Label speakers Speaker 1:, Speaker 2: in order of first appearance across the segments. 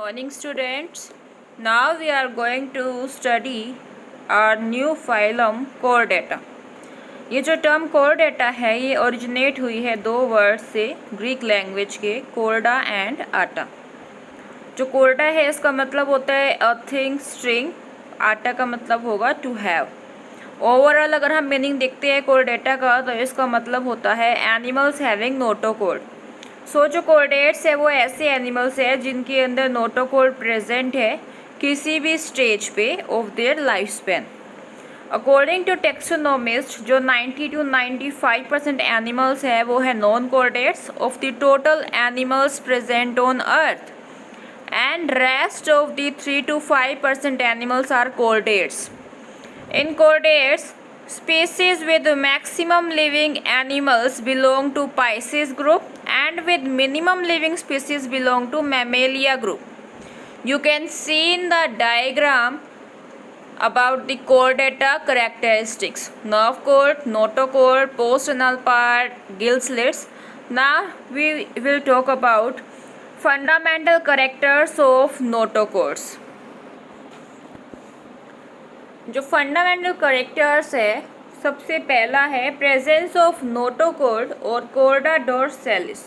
Speaker 1: Morning students. Now we are going to study our new phylum chordata. ये जो term chordata है ये originate हुई है दो वर्ड से ग्रीक लैंग्वेज के कोर्डा एंड आटा। जो कोर्डा है इसका मतलब होता है अ थिंग स्ट्रिंग, आटा का मतलब होगा टू हैव। ओवरऑल अगर हम मीनिंग देखते हैं कोर्डेटा का तो इसका मतलब होता है एनिमल्स हैविंग नोटोकोड। जो कोर्डेट्स है वो ऐसे एनिमल्स है जिनके अंदर नोटोकोड प्रेजेंट है किसी भी स्टेज पे of their life span. According to taxonomist जो 90 to 95% एनिमल्स है वो है non chordates of the total animals present on earth, and rest of the 3 to 5% animals are chordates. In chordates, species with maximum living animals belong to Pisces group and with minimum living species belong to Mammalia group. You can see in the diagram about the chordata characteristics: nerve cord, notochord, postanal part, gill slits. Now we will talk about fundamental characters of notochords. जो fundamental characters है सबसे पहला है presence of notochord और Korda डोर्सालिस।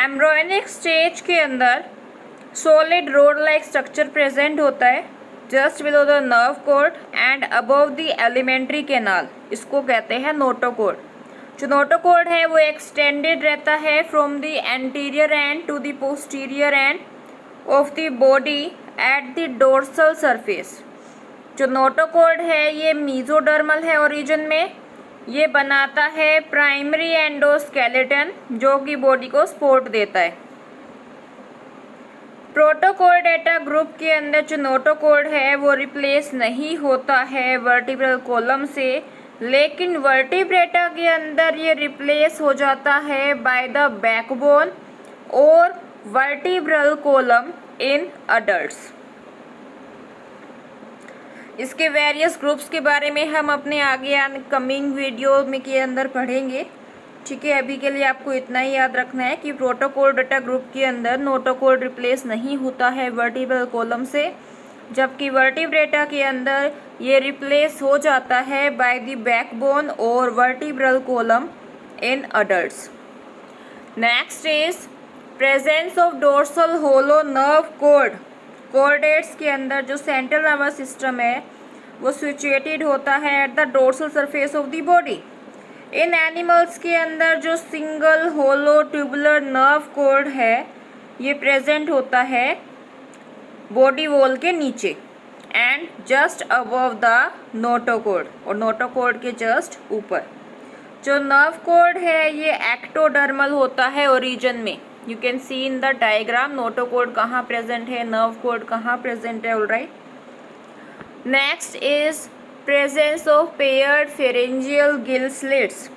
Speaker 1: Embryonic stage के अंदर solid road like structure present होता है just below the nerve code and above the alimentary canal, इसको कहते हैं नोटोकोड। जो नोटोकोड है वो एक्सटेंडेड रहता है from the anterior end to the posterior end of the body at the dorsal surface. जो नोटोकोड है ये मीजोडर्मल है ओरिजिन में, ये बनाता है प्राइमरी एंडोस्केलेटन जो कि बॉडी को सपोर्ट देता है। प्रोटोकोर्डेटा ग्रुप के अंदर जो नोटोकोड है वो रिप्लेस नहीं होता है वर्टिब्रल कॉलम से, लेकिन वर्टिब्रेटा के अंदर ये रिप्लेस हो जाता है बाय द बैकबोन और वर्टिब्रल कॉलम इन अडल्ट्स। इसके वेरियस ग्रुप्स के बारे में हम अपने आगे कमिंग वीडियो में के अंदर पढ़ेंगे। ठीक है, अभी के लिए आपको इतना ही याद रखना है कि प्रोटोकोर्डेटा ग्रुप के अंदर नोटोकोड रिप्लेस नहीं होता है वर्टिब्रल कॉलम से, जबकि वर्टिब्रेटा के अंदर ये रिप्लेस हो जाता है बाय द बैकबोन और vertebral column in adults. Next is presence of dorsal hollow nerve cord. Chordates के अंदर जो सेंट्रल नर्वस सिस्टम है वो सिचुएटेड होता है eight the dorsal surface of the body. In animals के अंदर जो सिंगल होलो ट्यूबुलर नर्व कोड है ये प्रेजेंट होता है बॉडी वॉल के नीचे and just above the notochord, और नोटोकोड के जस्ट ऊपर। जो नर्व कोड है ये एक्टोडर्मल होता है ओरिजिन में। You can see in the diagram notochord कहाँ प्रेजेंट है, नर्व कोड कहाँ प्रेजेंट है। Alright, next is presence of paired pharyngeal gill slits.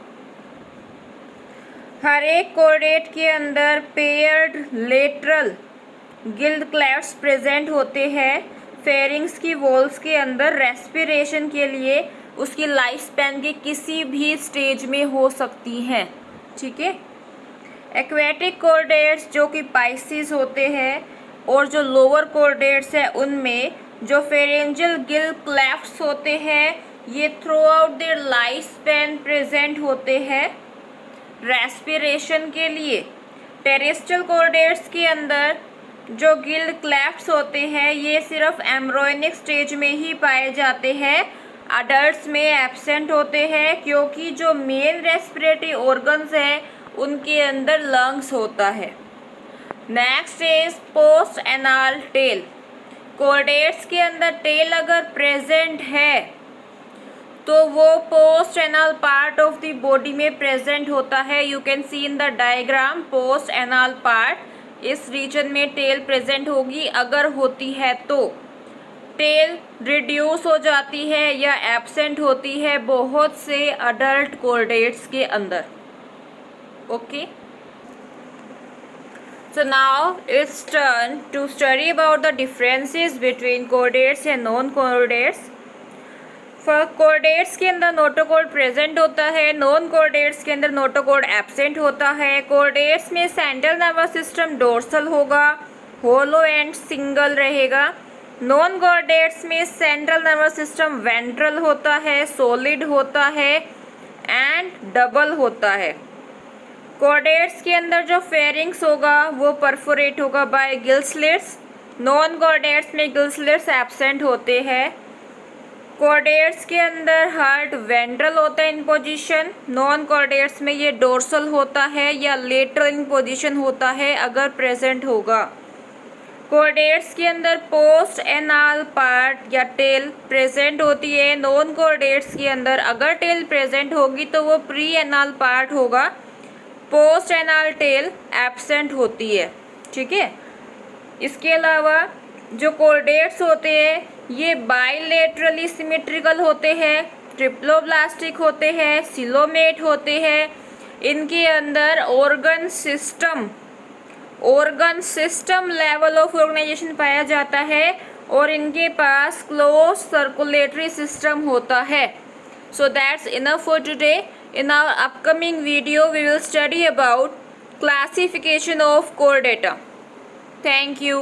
Speaker 1: हर एक कोर्डेट के अंदर paired lateral gill clefts present होते हैं फेरिंग्स की वॉल्स के अंदर रेस्पिरेशन के लिए उसकी लाइफ स्पैन के किसी भी स्टेज में हो सकती हैं। ठीक है, एक्वेटिक कोर्डेट्स जो कि पाइसिस होते हैं और जो लोअर कोर्डेट्स है उनमें जो फेरेंजियल गिल क्लेफ्ट्स होते हैं ये through out there life span present होते हैं रेस्पिरेशन के लिए। टेरेस्ट्रियल कोर्डेट्स के अंदर जो गिल क्लेफ्ट्स होते हैं ये सिर्फ एम्ब्रियोनिक स्टेज में ही पाए जाते हैं, अडल्ट्स में एब्सेंट होते हैं क्योंकि जो मेन रेस्पिरेटरी ऑर्गन्स हैं उनके अंदर लंग्स होता है। Next is post anal tail. Chordates के अंदर टेल अगर प्रेजेंट है तो वो post anal part of the body में प्रेजेंट होता है। You can see in the diagram post anal part, इस रीजन में टेल प्रेजेंट होगी। अगर होती है तो टेल रिड्यूस हो जाती है या एब्सेंट होती है बहुत से अडल्ट कोर्डेट्स के अंदर। Okay, so now it's turn to study about the differences between chordates and non-chordates. For chordates के अंदर नोटोकोड प्रेजेंट होता है, नॉन chordates के अंदर नोटोकोड एब्सेंट होता है। chordates में सेंट्रल नर्वस सिस्टम डोर्सल होगा होलो एंड सिंगल रहेगा। नॉन कॉर्डेट्स में सेंट्रल नर्वस सिस्टम वेंट्रल होता है, सॉलिड होता है एंड डबल होता है। कॉर्डेट्स के अंदर जो फेरिंग्स होगा वो परफोरेट होगा bye gill slits. Non chordates में गिल स्लिट्स एब्सेंट होते हैं। कॉर्डेट्स के अंदर हार्ट वेंट्रल होता है इन पोजीशन। नॉन कॉर्डेट्स में ये डोर्सल होता है या लेटरल इन पोजीशन होता है अगर प्रेजेंट होगा। कॉर्डेट्स के अंदर पोस्ट एनाल पार्ट या टेल प्रेजेंट होती है। नॉन कॉर्डेट्स के अंदर अगर टेल प्रेजेंट होगी तो वो प्री एनाल पार्ट होगा, पोस्ट एनाल टेल एब्सेंट होती है। ठीक है, इसके अलावा जो कॉर्डेट्स होते हैं ये बाइलेटरली सिमेट्रिकल होते हैं, ट्रिप्लोब्लास्टिक होते हैं, सिलोमेट होते हैं। इनके अंदर organ system level of organization पाया जाता है और इनके पास क्लोज सर्कुलेटरी सिस्टम होता है। So that's enough for today. In our upcoming video, we will study about classification of chordata. Thank you.